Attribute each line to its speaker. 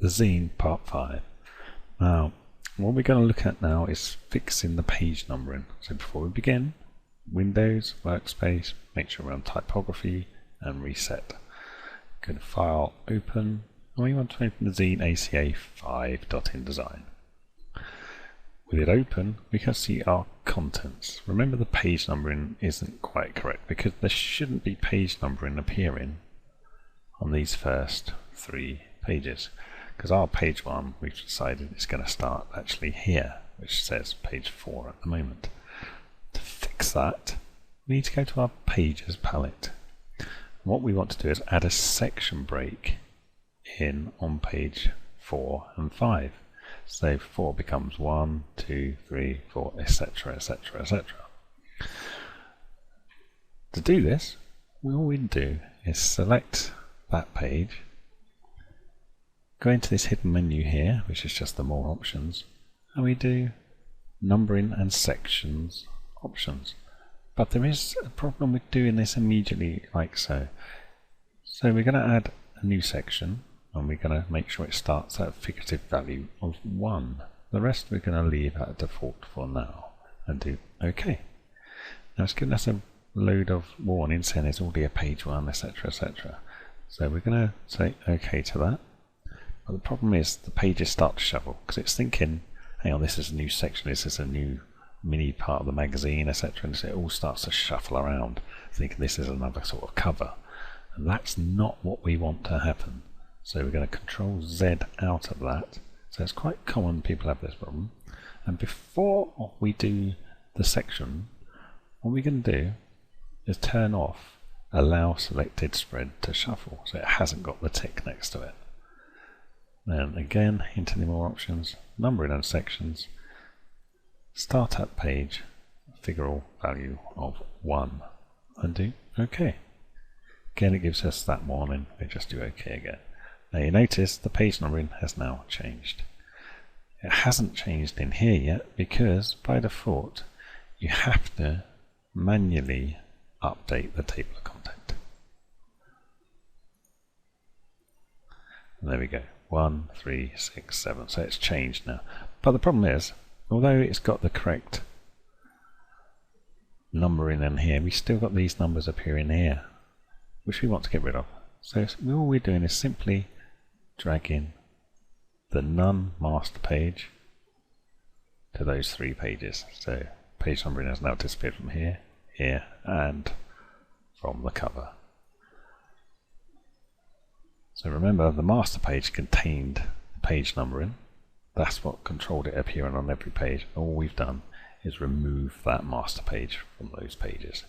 Speaker 1: the Zine Part 5. Now, what we're going to look at now is fixing the page numbering. So before we begin, Windows, Workspace, make sure we're on Typography and Reset. Go to File, Open, and we want to open the Zine ACA 5.InDesign. With it open, we can see our contents. Remember, the page numbering isn't quite correct because there shouldn't be page numbering appearing on these first 3 pages, because our page 1 we've decided is going to start actually here, which says page 4 at the moment. To fix that, we need to go to our Pages palette. And what we want to do is add a section break in on page 4 and 5. So 4 becomes 1, 2, 3, 4, etc, etc, etc. To do this, all we do is select that page, go into this hidden menu here, which is just the More options, and we do Numbering and Sections options. But there is a problem with doing this immediately like so. So we're going to add a new section, and we're going to make sure it starts at a figurative value of 1. The rest we're going to leave at default for now and do OK. Now it's giving us a load of warnings saying there's already a page 1, etc, etc. So we're going to say OK to that. But the problem is the pages start to shuffle because it's thinking, hang on, this is a new section, this is a new mini part of the magazine, etc. And so it all starts to shuffle around, thinking this is another sort of cover. And that's not what we want to happen. So we're going to Control Z out of that. So it's quite common people have this problem. And before we do the section, what we're going to do is turn off Allow Selected Spread to Shuffle, so it hasn't got the tick next to it. Then again into the More options, Numbering and Sections, Start at Page, figural value of 1, and do OK. Again, it gives us that warning. We just do OK again. Now you notice the page numbering has now changed. It hasn't changed in here yet because by default you have to manually update the table of content. And there we go. 1, 3, 6, 7. So it's changed now. But the problem is, although it's got the correct numbering in here, we still got these numbers appearing here, which we want to get rid of. So all we're doing is simply dragging the None master page to those 3 pages. So page numbering has now disappeared from here, here, and from the cover. So remember, the master page contained page numbering. That's what controlled it appearing on every page. All we've done is remove that master page from those pages.